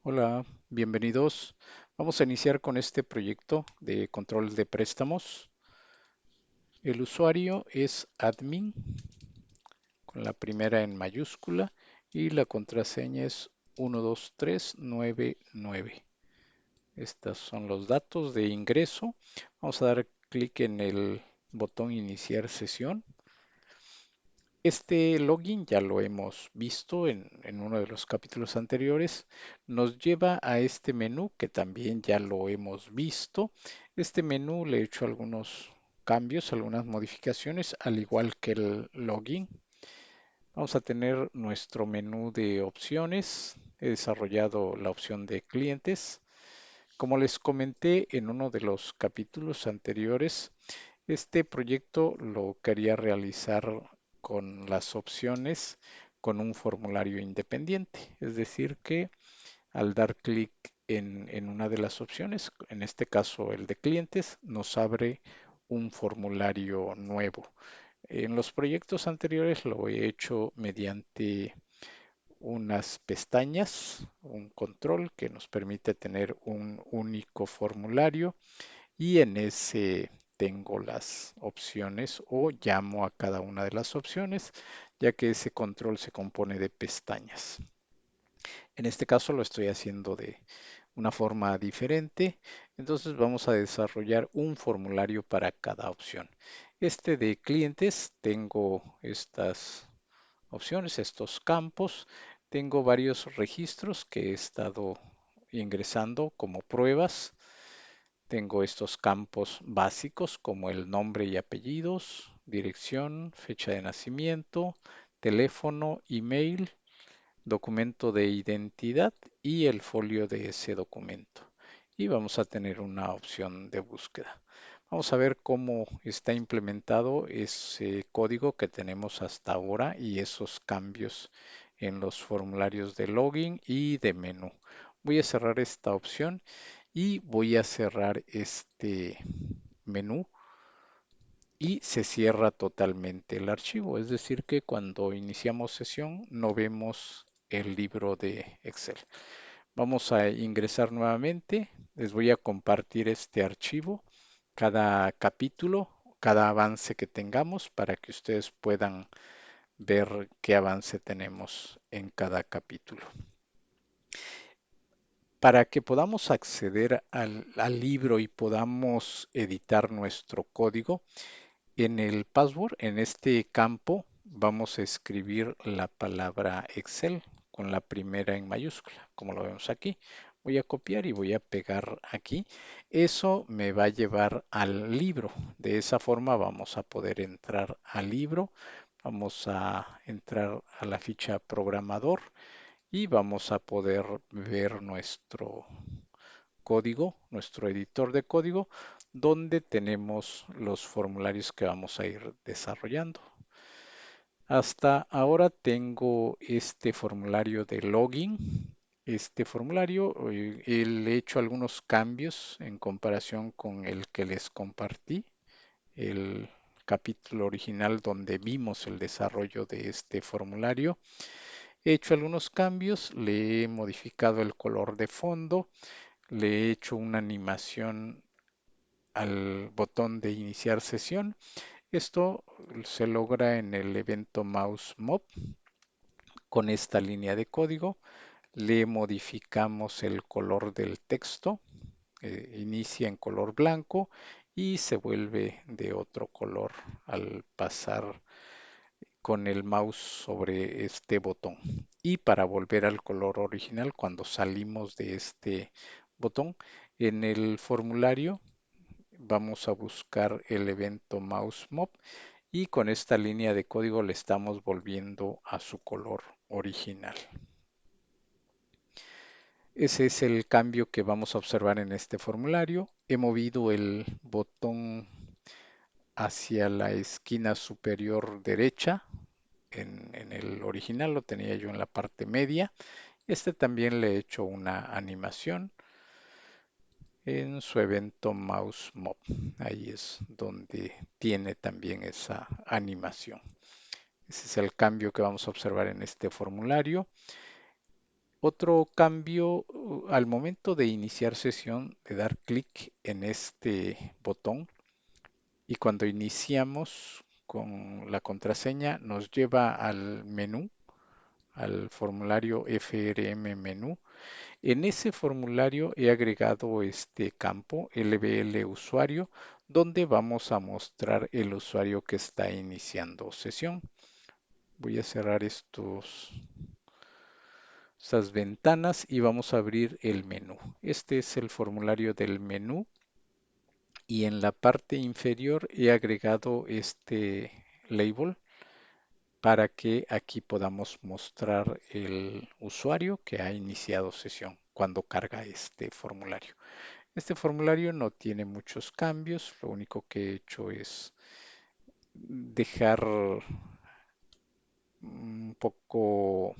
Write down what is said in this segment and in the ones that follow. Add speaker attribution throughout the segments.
Speaker 1: Hola, bienvenidos. Vamos a iniciar con este proyecto de control de préstamos. El usuario es admin con la primera en mayúscula y la contraseña es 12399. Estos son los datos de ingreso. Vamos a dar clic en el botón iniciar sesión. Este login ya lo hemos visto en uno de los capítulos anteriores. Nos lleva a este menú que también ya lo hemos visto. Este menú le he hecho algunos cambios, algunas modificaciones, al igual que el login. Vamos a tener nuestro menú de opciones. He desarrollado la opción de clientes. Como les comenté en uno de los capítulos anteriores, este proyecto lo quería realizar con las opciones con un formulario independiente, es decir, que al dar clic en una de las opciones, en este caso el de clientes, nos abre un formulario nuevo. En los proyectos anteriores lo he hecho mediante unas pestañas, un control que nos permite tener un único formulario y en ese tengo las opciones o llamo a cada una de las opciones, ya que ese control se compone de pestañas. En este caso lo estoy haciendo de una forma diferente, entonces vamos a desarrollar un formulario para cada opción. Este de clientes tengo estas opciones, estos campos, tengo varios registros que he estado ingresando como pruebas. Tengo estos campos básicos como el nombre y apellidos, dirección, fecha de nacimiento, teléfono, email, documento de identidad y el folio de ese documento. Y vamos a tener una opción de búsqueda. Vamos a ver cómo está implementado ese código que tenemos hasta ahora y esos cambios en los formularios de login y de menú. Voy a cerrar esta opción y voy a cerrar este menú y se cierra totalmente el archivo. Es decir, que cuando iniciamos sesión no vemos el libro de Excel. Vamos a ingresar nuevamente. Les voy a compartir este archivo, cada capítulo, cada avance que tengamos para que ustedes puedan ver qué avance tenemos en cada capítulo. Para que podamos acceder al libro y podamos editar nuestro código, en el password, en este campo, vamos a escribir la palabra Excel con la primera en mayúscula, como lo vemos aquí. Voy a copiar y voy a pegar aquí. Eso me va a llevar al libro. De esa forma vamos a poder entrar al libro. Vamos a entrar a la ficha programador y vamos a poder ver nuestro código, nuestro editor de código, donde tenemos los formularios que vamos a ir desarrollando. Hasta ahora tengo este formulario de login. Este formulario, le he hecho algunos cambios en comparación con el que les compartí, el capítulo original donde vimos el desarrollo de este formulario. He hecho algunos cambios, le he modificado el color de fondo, le he hecho una animación al botón de iniciar sesión. Esto se logra en el evento mouse mob con esta línea de código. Le modificamos el color del texto, inicia en color blanco y se vuelve de otro color al pasar con el mouse sobre este botón. Y para volver al color original, cuando salimos de este botón, en el formulario vamos a buscar el evento mouse mob y con esta línea de código le estamos volviendo a su color original. Ese es el cambio que vamos a observar en este formulario. He movido el botón hacia la esquina superior derecha. En el original lo tenía yo en la parte media. Este también le he hecho una animación en su evento mouse mob. Ahí es donde tiene también esa animación. Ese es el cambio que vamos a observar en este formulario. Otro cambio, al momento de iniciar sesión, de dar clic en este botón y cuando iniciamos con la contraseña nos lleva al menú, al formulario FRM menú. En ese formulario he agregado este campo LBL usuario, donde vamos a mostrar el usuario que está iniciando sesión. Voy a cerrar estas ventanas y vamos a abrir el menú. Este es el formulario del menú y en la parte inferior he agregado este label para que aquí podamos mostrar el usuario que ha iniciado sesión cuando carga este formulario. Este formulario no tiene muchos cambios, lo único que he hecho es dejar un poco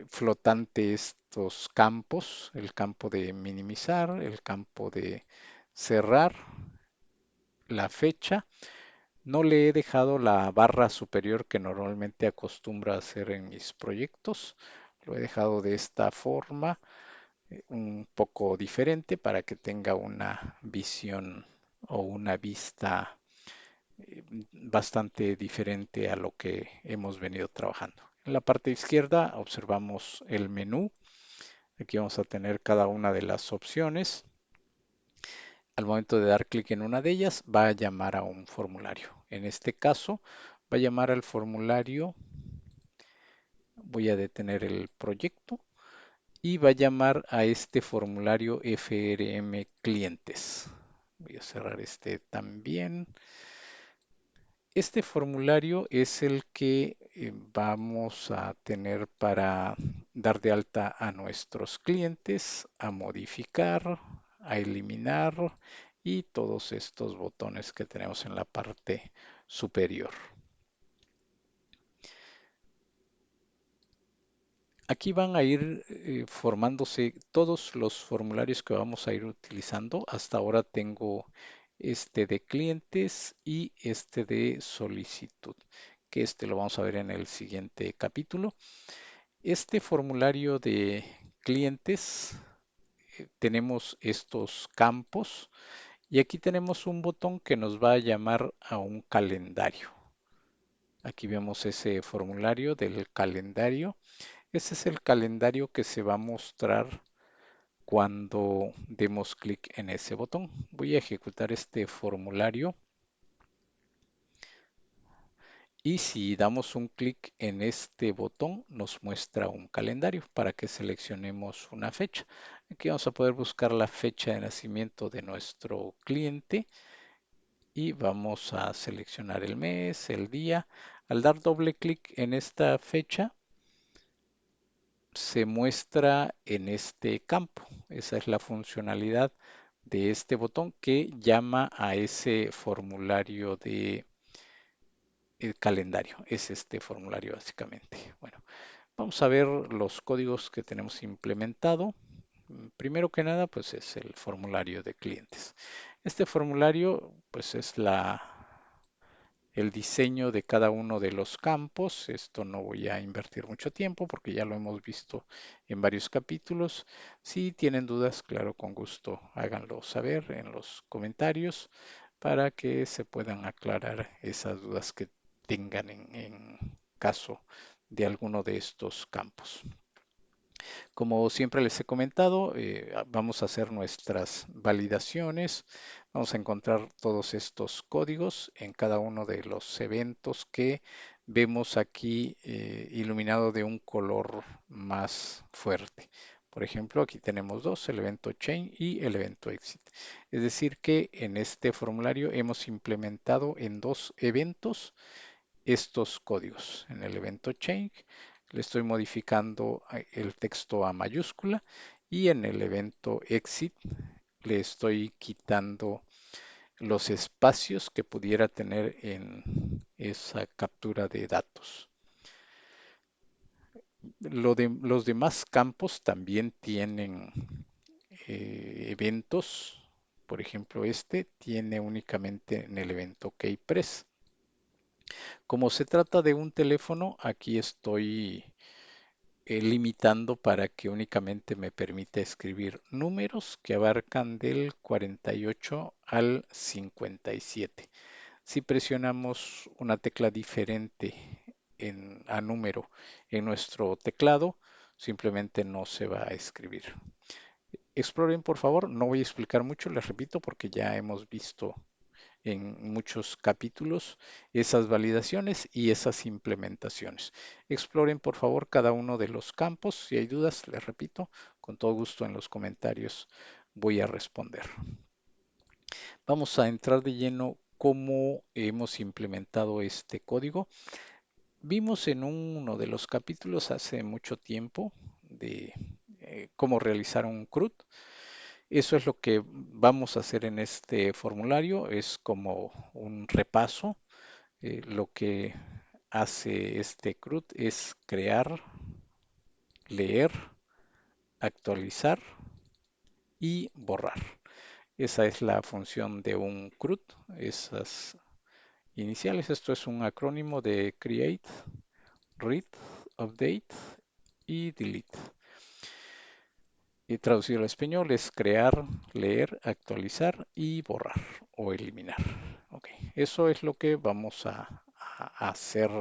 Speaker 1: flotante estos campos, el campo de minimizar, el campo de cerrar, la fecha. No le he dejado la barra superior que normalmente acostumbro a hacer en mis proyectos. Lo he dejado de esta forma, un poco diferente para que tenga una visión o una vista bastante diferente a lo que hemos venido trabajando. En la parte izquierda observamos el menú. Aquí vamos a tener cada una de las opciones. Al momento de dar clic en una de ellas, va a llamar a un formulario. En este caso, va a llamar al formulario. Voy a detener el proyecto y va a llamar a este formulario FRM clientes. Voy a cerrar este también. Este formulario es el que vamos a tener para dar de alta a nuestros clientes, a modificar, a eliminar y todos estos botones que tenemos en la parte superior. Aquí van a ir formándose todos los formularios que vamos a ir utilizando. Hasta ahora tengo este de clientes y este de solicitud, que este lo vamos a ver en el siguiente capítulo. Este formulario de clientes, tenemos estos campos y aquí tenemos un botón que nos va a llamar a un calendario. Aquí vemos ese formulario del calendario. Ese es el calendario que se va a mostrar cuando demos clic en ese botón. Voy a ejecutar este formulario y si damos un clic en este botón nos muestra un calendario para que seleccionemos una fecha. Aquí vamos a poder buscar la fecha de nacimiento de nuestro cliente y vamos a seleccionar el mes, el día. Al dar doble clic en esta fecha se muestra en este campo. Esa es la funcionalidad de este botón que llama a ese formulario de calendario. Es este formulario básicamente. Bueno, vamos a ver los códigos que tenemos implementado. Primero que nada, pues es el formulario de clientes. Este formulario, pues es el diseño de cada uno de los campos. Esto no voy a invertir mucho tiempo porque ya lo hemos visto en varios capítulos. Si tienen dudas, claro, con gusto háganlo saber en los comentarios para que se puedan aclarar esas dudas que tengan en caso de alguno de estos campos. Como siempre les he comentado, vamos a hacer nuestras validaciones. Vamos a encontrar todos estos códigos en cada uno de los eventos que vemos aquí iluminado de un color más fuerte. Por ejemplo, aquí tenemos dos, el evento chain y el evento exit. Es decir, que en este formulario hemos implementado en dos eventos estos códigos. En el evento change le estoy modificando el texto a mayúscula y en el evento exit le estoy quitando los espacios que pudiera tener en esa captura de datos. Los demás campos también tienen eventos. Por ejemplo, este tiene únicamente en el evento keypress. Como se trata de un teléfono, aquí estoy limitando para que únicamente me permita escribir números que abarcan del 48 al 57. Si presionamos una tecla diferente a número en nuestro teclado, simplemente no se va a escribir. Exploren, por favor, no voy a explicar mucho, les repito, porque ya hemos visto en muchos capítulos esas validaciones y esas implementaciones. Exploren, por favor, cada uno de los campos. Si hay dudas, les repito, con todo gusto en los comentarios voy a responder. Vamos a entrar de lleno cómo hemos implementado este código. Vimos en uno de los capítulos hace mucho tiempo de cómo realizar un CRUD. Eso es lo que vamos a hacer en este formulario. Es como un repaso. Lo que hace este CRUD es crear, leer, actualizar y borrar. Esa es la función de un CRUD. Esas iniciales. Esto es un acrónimo de Create, Read, Update y Delete. Y traducido al español es crear, leer, actualizar y borrar o eliminar. Ok, eso es lo que vamos a hacer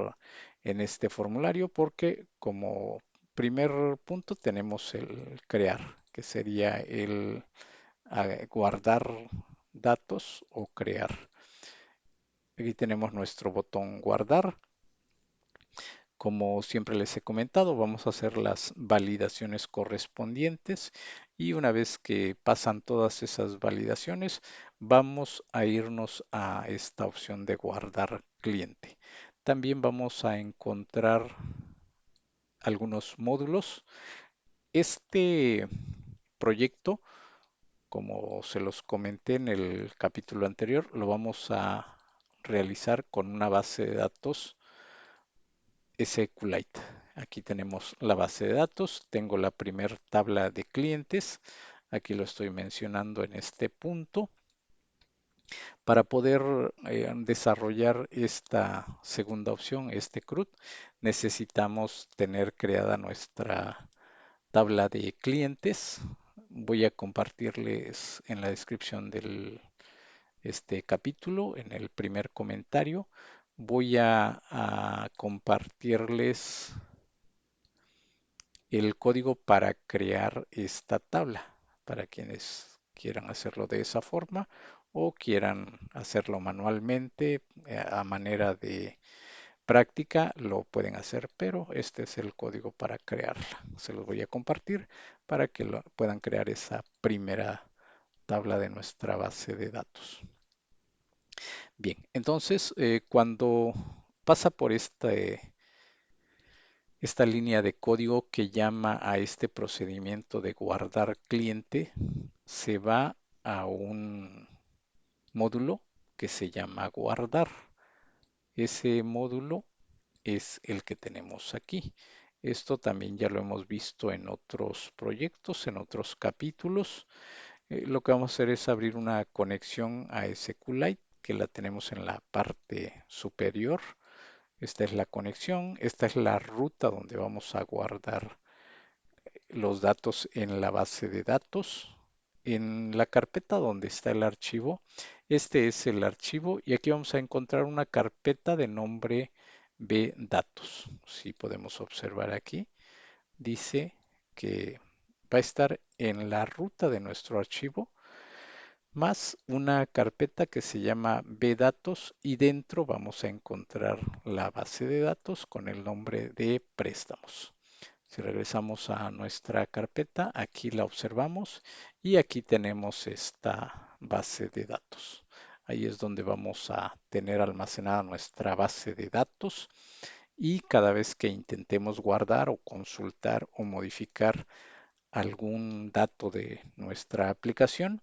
Speaker 1: en este formulario porque como primer punto tenemos el crear, que sería el guardar datos o crear. Aquí tenemos nuestro botón guardar. Como siempre les he comentado, vamos a hacer las validaciones correspondientes y una vez que pasan todas esas validaciones, vamos a irnos a esta opción de guardar cliente. También vamos a encontrar algunos módulos. Este proyecto, como se los comenté en el capítulo anterior, lo vamos a realizar con una base de datos SQLite. Aquí tenemos la base de datos, tengo la primer tabla de clientes, aquí lo estoy mencionando en este punto. Para poder desarrollar esta segunda opción, este CRUD, necesitamos tener creada nuestra tabla de clientes. Voy a compartirles en la descripción del este capítulo, en el primer comentario, voy a compartirles el código para crear esta tabla, para quienes quieran hacerlo de esa forma o quieran hacerlo manualmente a manera de práctica, lo pueden hacer, pero este es el código para crearla. Se los voy a compartir para que puedan crear esa primera tabla de nuestra base de datos. Bien, entonces cuando pasa por esta línea de código que llama a este procedimiento de guardar cliente, se va a un módulo que se llama guardar. Ese módulo es el que tenemos aquí. Esto también ya lo hemos visto en otros proyectos, en otros capítulos. Lo que vamos a hacer es abrir una conexión a SQLite, que la tenemos en la parte superior. Esta es la conexión, esta es la ruta donde vamos a guardar los datos en la base de datos. En la carpeta donde está el archivo, este es el archivo y aquí vamos a encontrar una carpeta de nombre bdatos. Si podemos observar aquí, dice que va a estar en la ruta de nuestro archivo más una carpeta que se llama bdatos y dentro vamos a encontrar la base de datos con el nombre de préstamos. Si regresamos a nuestra carpeta, aquí la observamos y aquí tenemos esta base de datos. Ahí es donde vamos a tener almacenada nuestra base de datos y cada vez que intentemos guardar o consultar o modificar algún dato de nuestra aplicación,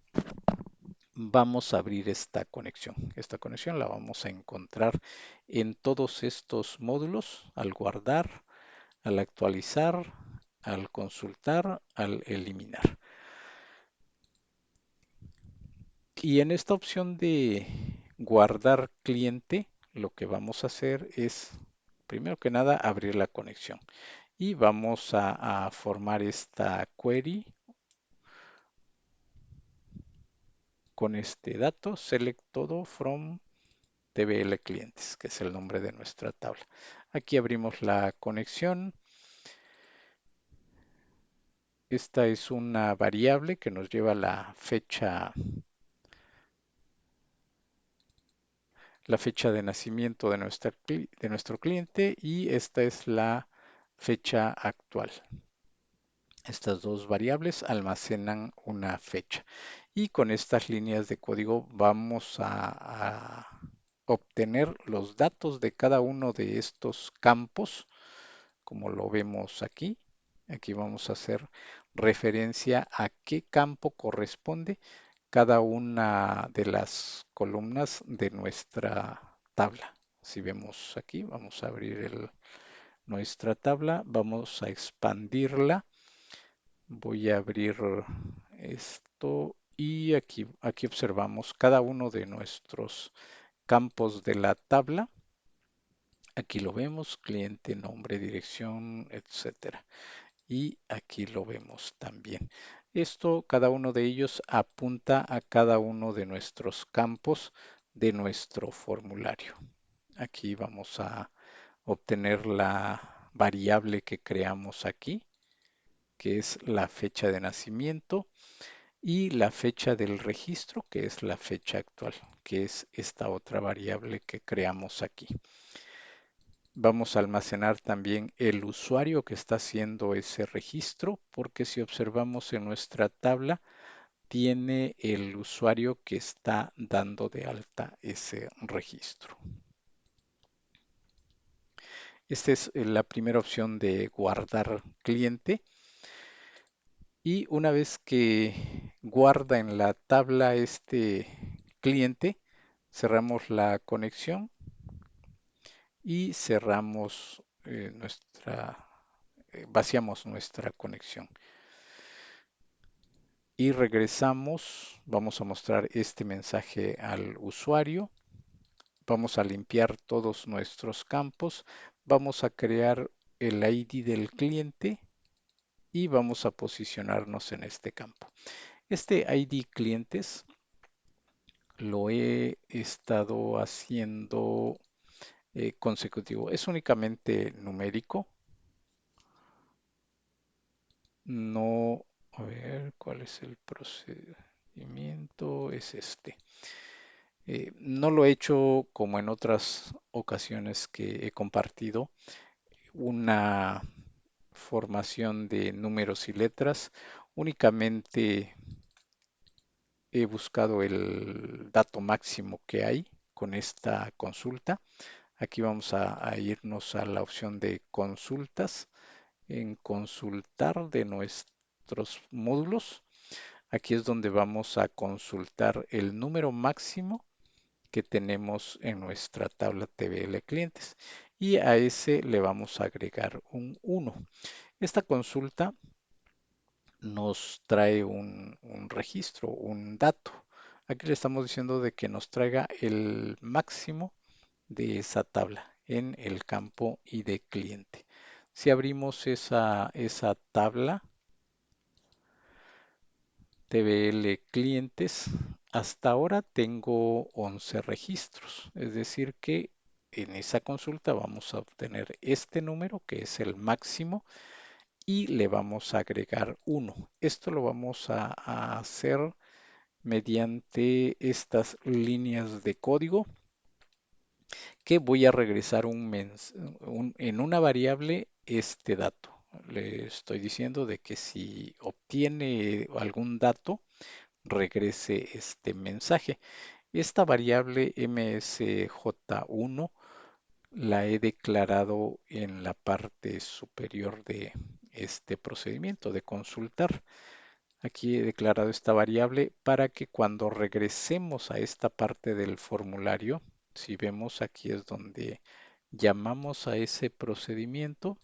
Speaker 1: vamos a abrir esta conexión. Esta conexión la vamos a encontrar en todos estos módulos al guardar, al actualizar, al consultar, al eliminar. Y en esta opción de guardar cliente, lo que vamos a hacer es, primero que nada, abrir la conexión. y vamos a formar esta query con este dato, select todo from TBL clientes, que es el nombre de nuestra tabla. Aquí abrimos la conexión. Esta es una variable que nos lleva la fecha de nacimiento de, de nuestro cliente y esta es la fecha actual. Estas dos variables almacenan una fecha y con estas líneas de código vamos a obtener los datos de cada uno de estos campos, como lo vemos aquí. Aquí vamos a hacer referencia a qué campo corresponde cada una de las columnas de nuestra tabla. Si vemos aquí, vamos a abrir nuestra tabla, vamos a expandirla. Voy a abrir esto y aquí observamos cada uno de nuestros campos de la tabla. Aquí lo vemos, cliente, nombre, dirección, etcétera. Y aquí lo vemos también. Esto, cada uno de ellos apunta a cada uno de nuestros campos de nuestro formulario. Aquí vamos a obtener la variable que creamos aquí, que es la fecha de nacimiento, y la fecha del registro, que es la fecha actual, que es esta otra variable que creamos aquí. Vamos a almacenar también el usuario que está haciendo ese registro, porque si observamos en nuestra tabla, tiene el usuario que está dando de alta ese registro. Esta es la primera opción de guardar cliente. Y una vez que guarda en la tabla este cliente, cerramos la conexión y cerramos vaciamos nuestra conexión. Y regresamos, vamos a mostrar este mensaje al usuario, vamos a limpiar todos nuestros campos, vamos a crear el ID del cliente y vamos a posicionarnos en este campo. Este ID clientes lo he estado haciendo consecutivo. Es únicamente numérico. No, a ver, ¿cuál es el procedimiento? Es este. No lo he hecho como en otras ocasiones que he compartido una formación de números y letras. Únicamente he buscado el dato máximo que hay con esta consulta. Aquí vamos a irnos a la opción de consultas. En consultar de nuestros módulos, aquí es donde vamos a consultar el número máximo que tenemos en nuestra tabla TBL clientes y a ese le vamos a agregar un 1. Esta consulta nos trae un registro, un dato. Aquí le estamos diciendo de que nos traiga el máximo de esa tabla en el campo ID cliente. Si abrimos esa tabla TBL clientes, hasta ahora tengo 11 registros, es decir que en esa consulta vamos a obtener este número que es el máximo y le vamos a agregar 1. Esto lo vamos a hacer mediante estas líneas de código que voy a regresar en una variable este dato. Le estoy diciendo de que si obtiene algún dato, regrese este mensaje. Esta variable msj1 la he declarado en la parte superior de este procedimiento de consultar. Aquí he declarado esta variable para que cuando regresemos a esta parte del formulario, si vemos aquí es donde llamamos a ese procedimiento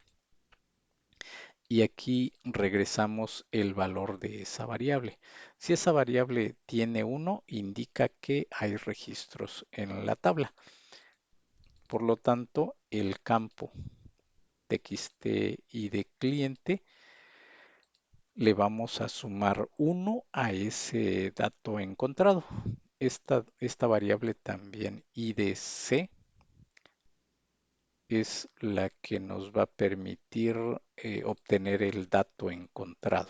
Speaker 1: y aquí regresamos el valor de esa variable. Si esa variable tiene 1, indica que hay registros en la tabla. Por lo tanto, el campo txt id cliente, le vamos a sumar 1 a ese dato encontrado. Esta variable también idc es la que nos va a permitir obtener el dato encontrado.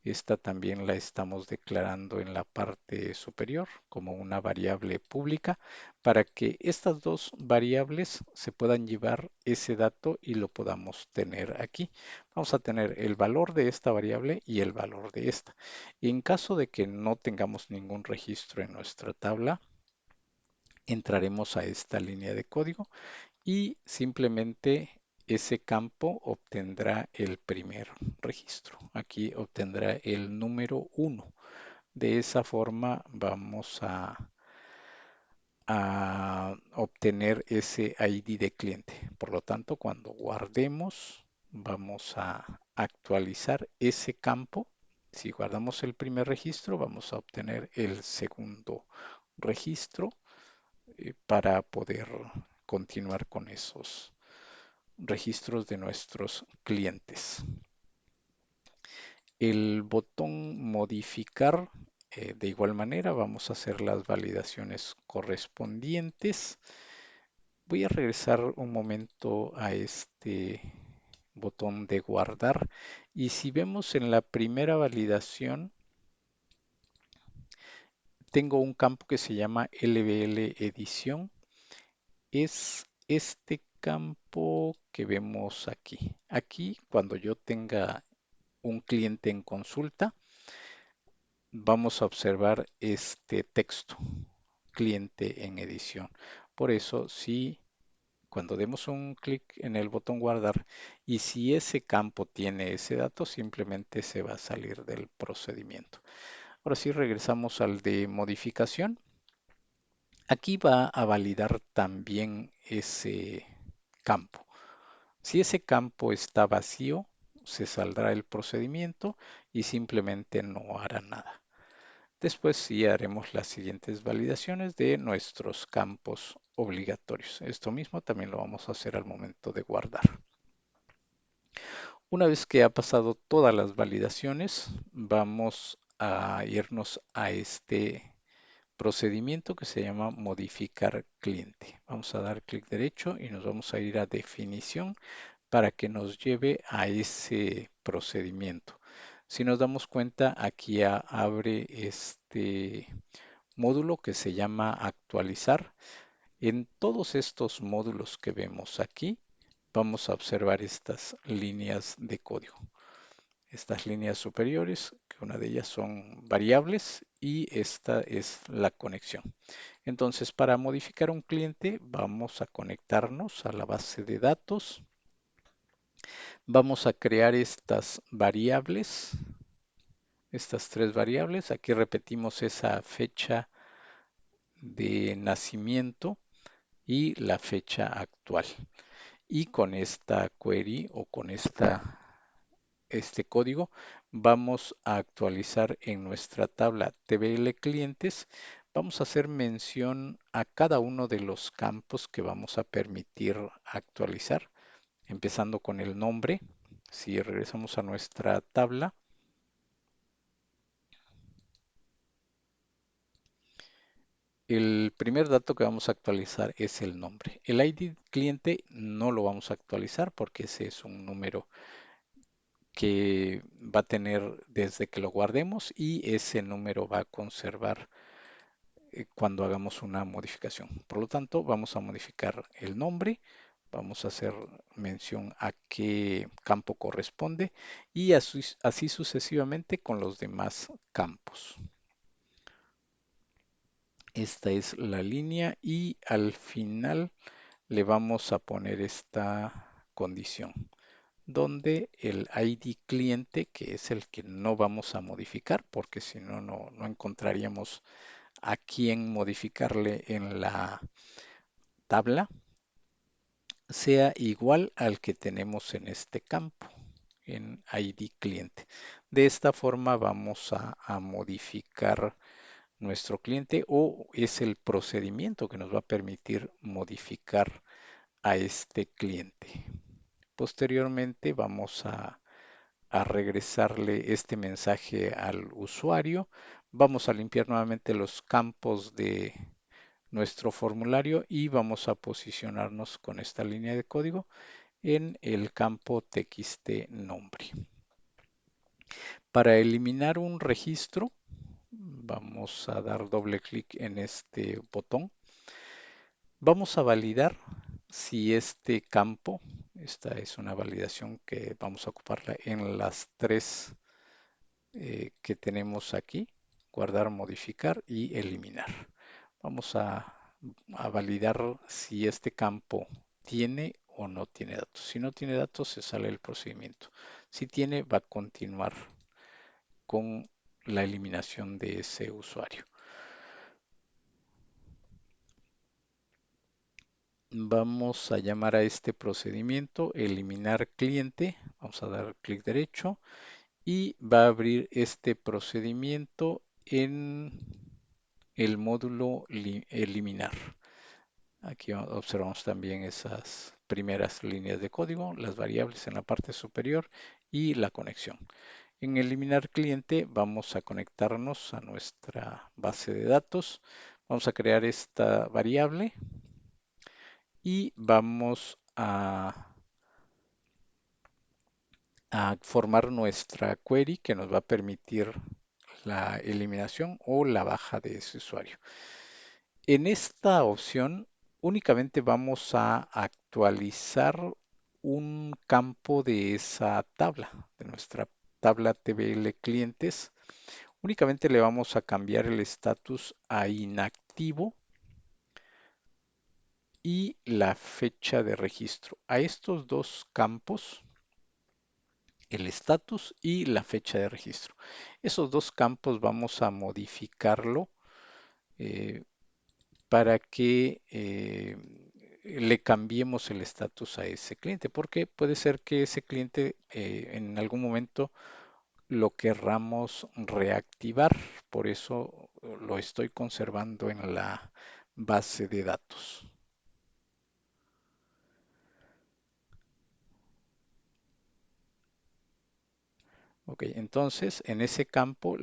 Speaker 1: Esta también la estamos declarando en la parte superior como una variable pública para que estas dos variables se puedan llevar ese dato y lo podamos tener aquí. Vamos a tener el valor de esta variable y el valor de esta. En caso de que no tengamos ningún registro en nuestra tabla, entraremos a esta línea de código y simplemente ese campo obtendrá el primer registro. Aquí obtendrá el número 1. De esa forma vamos a obtener ese ID de cliente. Por lo tanto, cuando guardemos, vamos a actualizar ese campo. Si guardamos el primer registro, vamos a obtener el segundo registro para poder continuar con esos registros de nuestros clientes. El botón modificar, de igual manera vamos a hacer las validaciones correspondientes. Voy a regresar un momento a este botón de guardar y si vemos en la primera validación tengo un campo que se llama LBL edición. Es este campo que vemos aquí. Aquí cuando yo tenga un cliente en consulta, vamos a observar este texto, cliente en edición. Por eso, si cuando demos un clic en el botón guardar y si ese campo tiene ese dato, simplemente se va a salir del procedimiento. Ahora sí, regresamos al de modificación. Aquí va a validar también ese campo. Si ese campo está vacío, se saldrá el procedimiento y simplemente no hará nada. Después sí haremos las siguientes validaciones de nuestros campos obligatorios. Esto mismo también lo vamos a hacer al momento de guardar. Una vez que ha pasado todas las validaciones, vamos a irnos a este procedimiento que se llama modificar cliente. Vamos a dar clic derecho y nos vamos a ir a definición para que nos lleve a ese procedimiento. Si nos damos cuenta, aquí abre este módulo que se llama actualizar. En todos estos módulos que vemos aquí, vamos a observar estas líneas de código. Estas líneas superiores, que una de ellas son variables y esta es la conexión. Entonces, para modificar un cliente, vamos a conectarnos a la base de datos. Vamos a crear estas variables, estas tres variables. Aquí repetimos esa fecha de nacimiento y la fecha actual. Y con esta query o con este código vamos a actualizar en nuestra tabla TBL clientes. Vamos a hacer mención a cada uno de los campos que vamos a permitir actualizar, empezando con el nombre. Si regresamos a nuestra tabla, el primer dato que vamos a actualizar es el nombre. El ID cliente no lo vamos a actualizar porque ese es un número que va a tener desde que lo guardemos y ese número va a conservar cuando hagamos una modificación. Por lo tanto, vamos a modificar el nombre, vamos a hacer mención a qué campo corresponde y así sucesivamente con los demás campos. Esta es la línea y al final le vamos a poner esta condición donde el ID cliente, que es el que no vamos a modificar, porque si no, no encontraríamos a quién modificarle en la tabla, sea igual al que tenemos en este campo, en ID cliente. De esta forma vamos a modificar nuestro cliente o es el procedimiento que nos va a permitir modificar a este cliente. posteriormente vamos a regresarle este mensaje al usuario. Vamos a limpiar nuevamente los campos de nuestro formulario y vamos a posicionarnos con esta línea de código en el campo txt nombre. Para eliminar un registro, vamos a dar doble clic en este botón. Vamos a validar si este campo, esta es una validación que vamos a ocuparla en las tres que tenemos aquí, guardar, modificar y eliminar. Vamos a validar si este campo tiene o no tiene datos. Si no tiene datos, se sale el procedimiento. Si tiene, va a continuar con la eliminación de ese usuario. Vamos a llamar a este procedimiento eliminar cliente. Vamos a dar clic derecho y va a abrir este procedimiento en el módulo eliminar. Aquí observamos también esas primeras líneas de código, las variables en la parte superior y la conexión. En eliminar cliente vamos a conectarnos a nuestra base de datos. Vamos a crear esta variable y vamos a formar nuestra query que nos va a permitir la eliminación o la baja de ese usuario. En esta opción únicamente vamos a actualizar un campo de esa tabla, de nuestra tabla TBL clientes. Únicamente le vamos a cambiar el estatus a inactivo y la fecha de registro. A estos dos campos, el estatus y la fecha de registro. Esos dos campos vamos a modificarlo eh, para que le cambiemos el estatus a ese cliente, porque puede ser que ese cliente en algún momento lo querramos reactivar, por eso lo estoy conservando en la base de datos. Ok, entonces en ese campo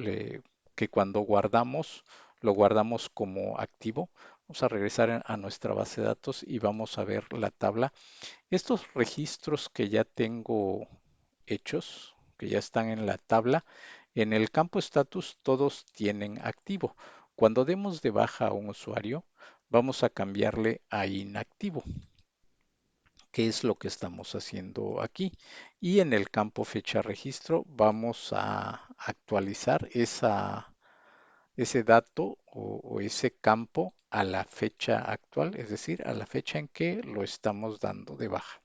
Speaker 1: que cuando guardamos, lo guardamos como activo, vamos a regresar a nuestra base de datos y vamos a ver la tabla. Estos registros que ya tengo hechos, que ya están en la tabla, en el campo status todos tienen activo. Cuando demos de baja a un usuario, vamos a cambiarle a inactivo, que es lo que estamos haciendo aquí. Y en el campo fecha registro vamos a actualizar ese dato o ese campo a la fecha actual, es decir, a la fecha en que lo estamos dando de baja.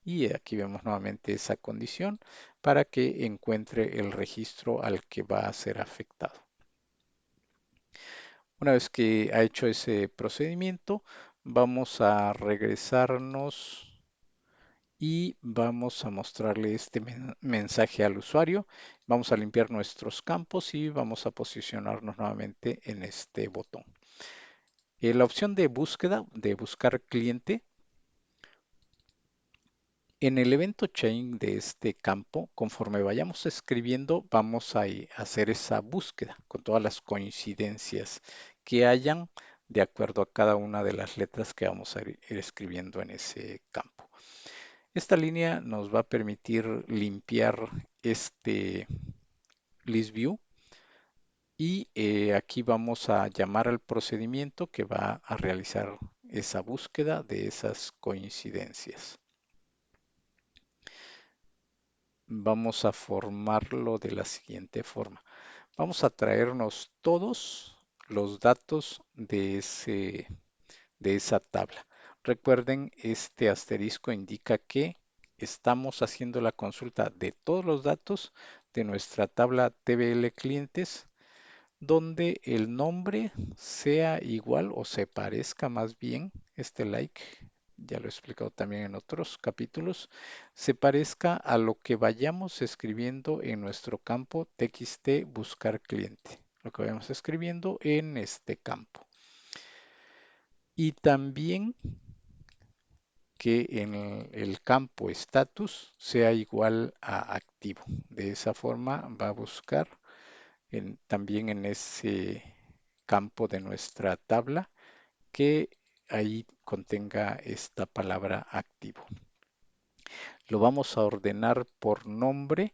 Speaker 1: Y aquí vemos nuevamente esa condición para que encuentre el registro al que va a ser afectado. Una vez que ha hecho ese procedimiento, vamos a regresarnos y vamos a mostrarle este mensaje al usuario. Vamos a limpiar nuestros campos y vamos a posicionarnos nuevamente en este botón. La opción de búsqueda, de buscar cliente, en el evento chain de este campo, conforme vayamos escribiendo, vamos a hacer esa búsqueda con todas las coincidencias que hayan de acuerdo a cada una de las letras que vamos a ir escribiendo en ese campo. Esta línea nos va a permitir limpiar este list view y aquí vamos a llamar al procedimiento que va a realizar esa búsqueda de esas coincidencias. Vamos a formarlo de la siguiente forma. Vamos a traernos todos los datos de esa tabla. Recuerden, este asterisco indica que estamos haciendo la consulta de todos los datos de nuestra tabla TBL clientes, donde el nombre sea igual o se parezca más bien, este like, ya lo he explicado también en otros capítulos, se parezca a lo que vayamos escribiendo en nuestro campo txt buscar cliente, lo que vayamos escribiendo en este campo. Y también que en el campo status sea igual a activo. De esa forma va a buscar también en ese campo de nuestra tabla que ahí contenga esta palabra activo. Lo vamos a ordenar por nombre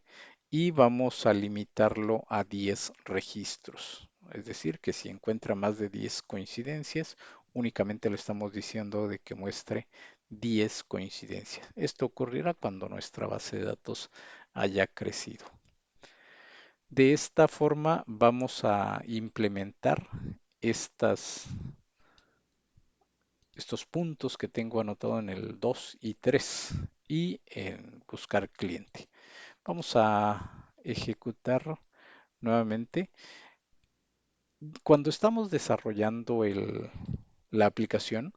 Speaker 1: y vamos a limitarlo a 10 registros. Es decir, que si encuentra más de 10 coincidencias, únicamente le estamos diciendo de que muestre 10 coincidencias. Esto ocurrirá cuando nuestra base de datos haya crecido. De esta forma vamos a implementar estas, estos puntos que tengo anotado en el 2 y 3 y en buscar cliente. Vamos a ejecutar nuevamente. Cuando estamos desarrollando la aplicación,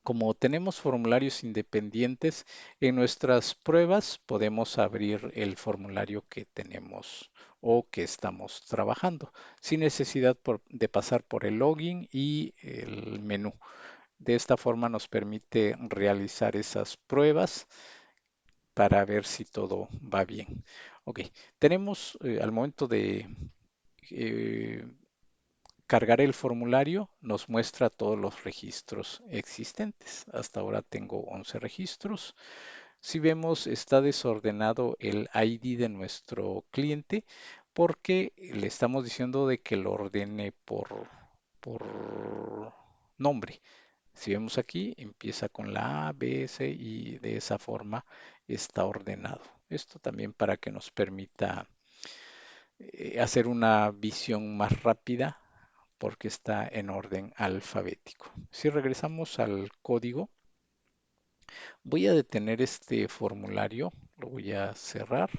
Speaker 1: como tenemos formularios independientes, en nuestras pruebas podemos abrir el formulario que tenemos o que estamos trabajando, sin necesidad de pasar por el login y el menú. De esta forma nos permite realizar esas pruebas para ver si todo va bien. Ok, tenemos al momento de eh, cargar el formulario, nos muestra todos los registros existentes. Hasta ahora tengo 11 registros. Si vemos, está desordenado el ID de nuestro cliente porque le estamos diciendo de que lo ordene por nombre. Si vemos aquí, empieza con la A, B, C y de esa forma está ordenado. Esto también para que nos permita hacer una visión más rápida porque está en orden alfabético. Si regresamos al código, voy a detener este formulario, lo voy a cerrar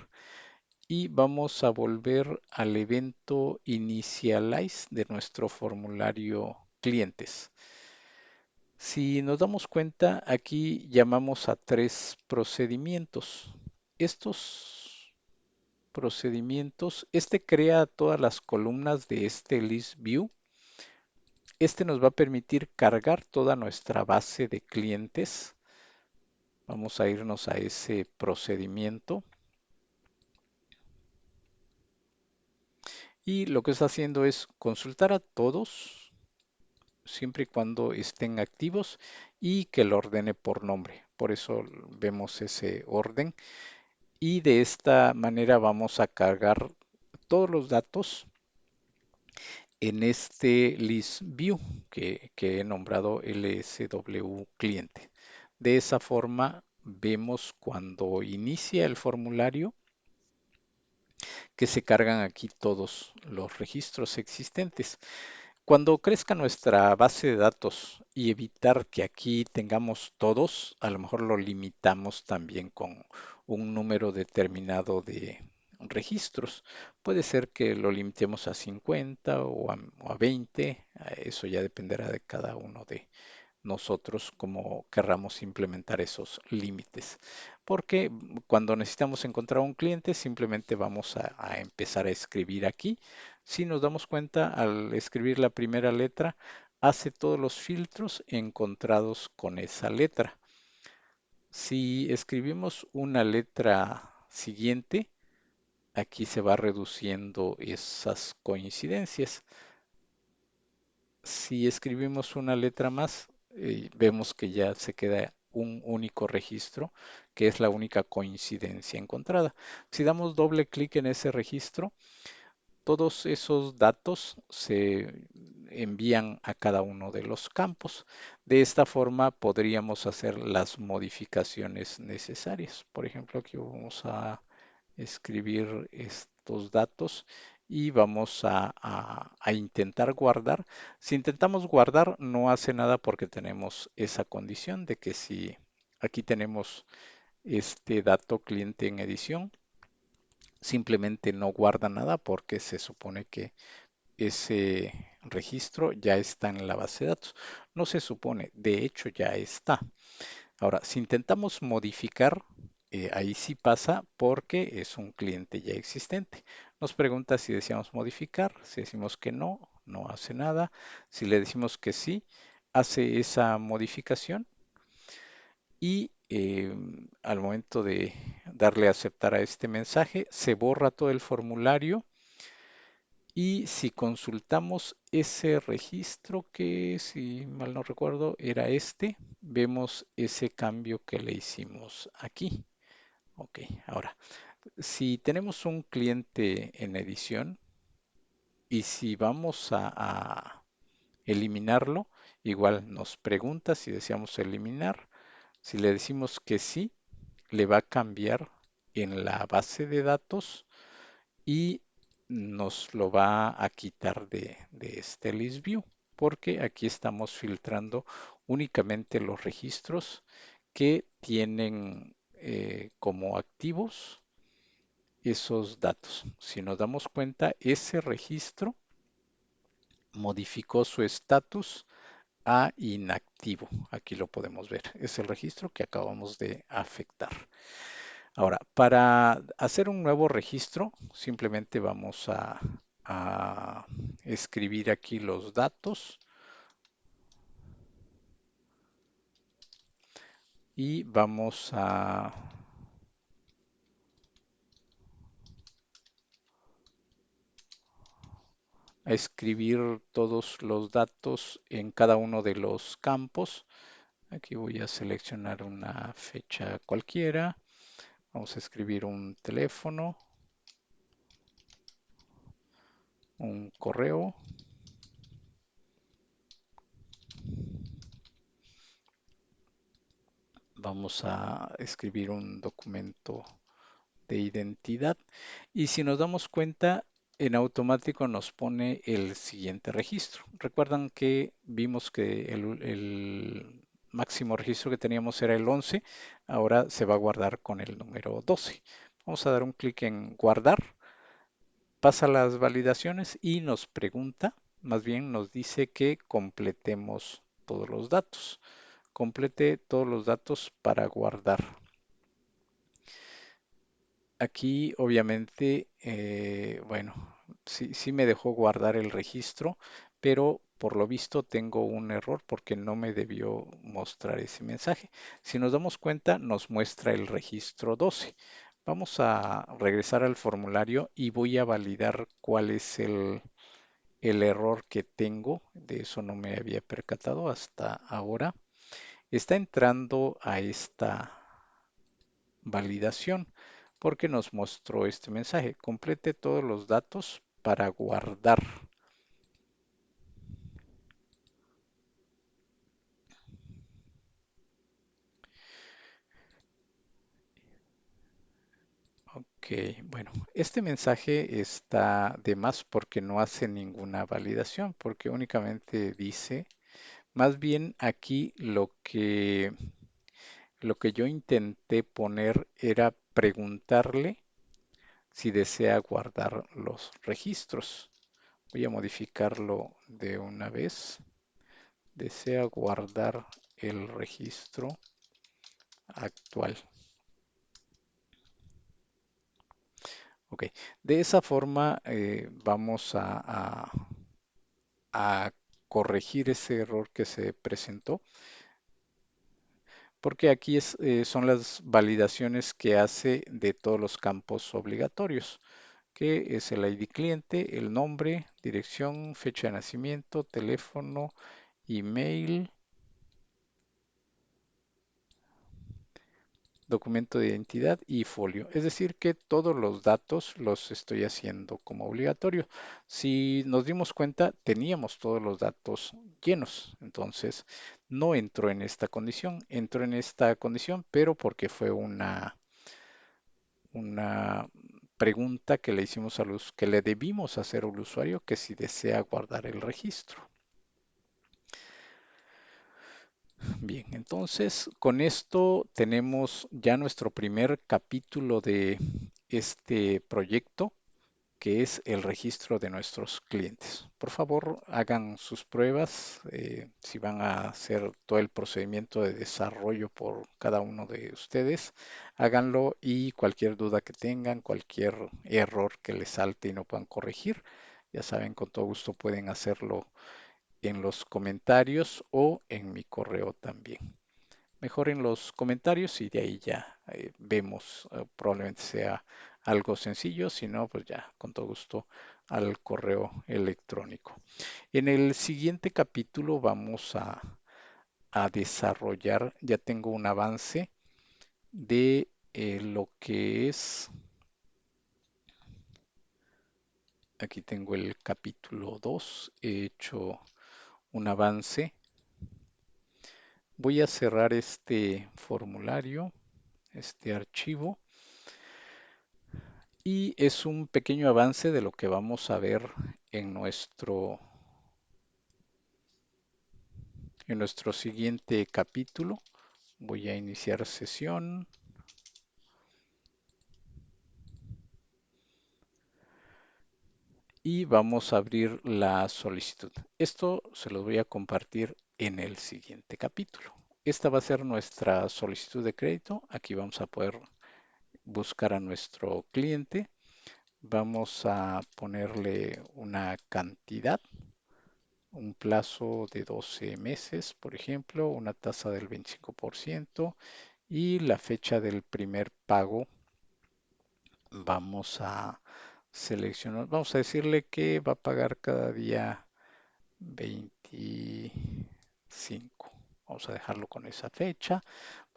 Speaker 1: y vamos a volver al evento initialize de nuestro formulario clientes. Si nos damos cuenta, aquí llamamos a 3 procedimientos. Estos procedimientos, este crea todas las columnas de este list view. Este nos va a permitir cargar toda nuestra base de clientes. Vamos a irnos a ese procedimiento. Y lo que está haciendo es consultar a todos, siempre y cuando estén activos, y que lo ordene por nombre. Por eso vemos ese orden. Y de esta manera vamos a cargar todos los datos en este list view que he nombrado LSW cliente. De esa forma vemos cuando inicia el formulario que se cargan aquí todos los registros existentes. Cuando crezca nuestra base de datos y evitar que aquí tengamos todos, a lo mejor lo limitamos también con un número determinado de registros. Puede ser que lo limitemos a 50 o a 20, eso ya dependerá de cada uno de nosotros cómo querramos implementar esos límites. Porque cuando necesitamos encontrar un cliente, simplemente vamos a empezar a escribir aquí. Si nos damos cuenta, al escribir la primera letra, hace todos los filtros encontrados con esa letra. Si escribimos una letra siguiente, aquí se va reduciendo esas coincidencias. Si escribimos una letra más, vemos que ya se queda un único registro, que es la única coincidencia encontrada. Si damos doble clic en ese registro, todos esos datos se envían a cada uno de los campos. De esta forma podríamos hacer las modificaciones necesarias. Por ejemplo, aquí vamos a escribir estos datos y vamos a intentar guardar. Si intentamos guardar, no hace nada porque tenemos esa condición de que si aquí tenemos este dato cliente en edición, simplemente no guarda nada porque se supone que ese registro ya está en la base de datos. No se supone, de hecho ya está. Ahora, si intentamos modificar, ahí sí pasa porque es un cliente ya existente. Nos pregunta si deseamos modificar. Si decimos que no, no hace nada. Si le decimos que sí, hace esa modificación y al momento de darle a aceptar a este mensaje, se borra todo el formulario y si consultamos ese registro que, si mal no recuerdo, era este, vemos ese cambio que le hicimos aquí. Ok, ahora, si tenemos un cliente en edición y si vamos a eliminarlo, igual nos pregunta si deseamos eliminar. Si le decimos que sí, le va a cambiar en la base de datos y nos lo va a quitar de este list view, porque aquí estamos filtrando únicamente los registros que tienen como activos esos datos. Si nos damos cuenta, ese registro modificó su estatus a inactivo. Aquí lo podemos ver. Es el registro que acabamos de afectar. Ahora, para hacer un nuevo registro, simplemente vamos a escribir aquí los datos y vamos a escribir todos los datos en cada uno de los campos. Aquí voy a seleccionar una fecha cualquiera. Vamos a escribir un teléfono, un correo. Vamos a escribir un documento de identidad y si nos damos cuenta, en automático nos pone el siguiente registro. Recuerdan que vimos que el máximo registro que teníamos era el 11, ahora se va a guardar con el número 12. Vamos a dar un clic en guardar, pasa las validaciones y nos pregunta, más bien nos dice que completemos todos los datos. Complete todos los datos para guardar. Aquí obviamente, bueno, sí me dejó guardar el registro, pero por lo visto tengo un error porque no me debió mostrar ese mensaje. Si nos damos cuenta, nos muestra el registro 12. Vamos a regresar al formulario y voy a validar cuál es el error que tengo. De eso no me había percatado hasta ahora. Está entrando a esta validación porque nos mostró este mensaje. Complete todos los datos para guardar. Ok, bueno, este mensaje está de más porque no hace ninguna validación, porque únicamente dice, más bien aquí lo que yo intenté poner era preguntarle si desea guardar los registros. Voy a modificarlo de una vez. Desea guardar el registro actual. Ok, de esa forma vamos a corregir ese error que se presentó, porque aquí son las validaciones que hace de todos los campos obligatorios, que es el ID cliente, el nombre, dirección, fecha de nacimiento, teléfono, email, documento de identidad y folio. Es decir, que todos los datos los estoy haciendo como obligatorio. Si nos dimos cuenta, teníamos todos los datos llenos, entonces no entró en esta condición. Entró en esta condición, pero porque fue una pregunta que le hicimos a los que le debimos hacer al usuario que si desea guardar el registro. Bien, entonces con esto tenemos ya nuestro primer capítulo de este proyecto, que es el registro de nuestros clientes. Por favor, hagan sus pruebas, si van a hacer todo el procedimiento de desarrollo por cada uno de ustedes, háganlo y cualquier duda que tengan, cualquier error que les salte y no puedan corregir, ya saben, con todo gusto pueden hacerlo en los comentarios o en mi correo también. mejor en los comentarios y de ahí ya vemos, probablemente sea algo sencillo, si no, pues ya con todo gusto al correo electrónico. En el siguiente capítulo vamos a desarrollar, ya tengo un avance de lo que es, aquí tengo el capítulo 2, he hecho un avance. Voy a cerrar este formulario, este archivo, y es un pequeño avance de lo que vamos a ver en nuestro siguiente capítulo. Voy a iniciar sesión y vamos a abrir la solicitud. Esto se los voy a compartir en el siguiente capítulo. Esta va a ser nuestra solicitud de crédito. Aquí vamos a poder buscar a nuestro cliente. Vamos a ponerle una cantidad, un plazo de 12 meses, por ejemplo, una tasa del 25% y la fecha del primer pago. Vamos a seleccionar, vamos a decirle que va a pagar cada día 25. Vamos a dejarlo con esa fecha.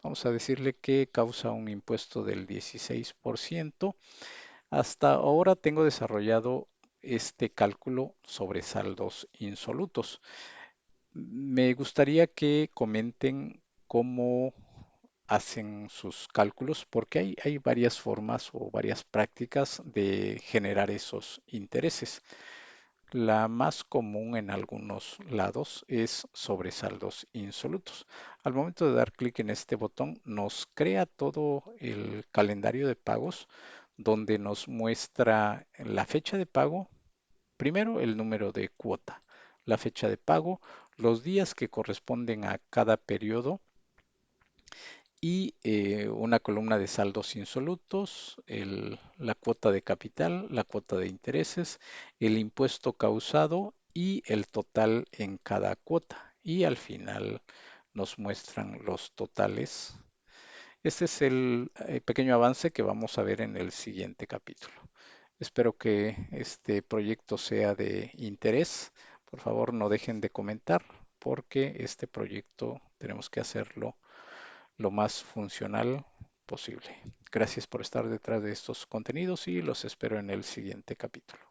Speaker 1: Vamos a decirle que causa un impuesto del 16%. Hasta ahora tengo desarrollado este cálculo sobre saldos insolutos. Me gustaría que comenten cómo hacen sus cálculos, porque hay varias formas o varias prácticas de generar esos intereses. La más común en algunos lados es sobre saldos insolutos. Al momento de dar clic en este botón, nos crea todo el calendario de pagos donde nos muestra la fecha de pago, primero el número de cuota, la fecha de pago, los días que corresponden a cada periodo y una columna de saldos insolutos, la cuota de capital, la cuota de intereses, el impuesto causado y el total en cada cuota. Y al final nos muestran los totales. Este es el pequeño avance que vamos a ver en el siguiente capítulo. Espero que este proyecto sea de interés. Por favor, no dejen de comentar porque este proyecto tenemos que hacerlo lo más funcional posible. Gracias por estar detrás de estos contenidos y los espero en el siguiente capítulo.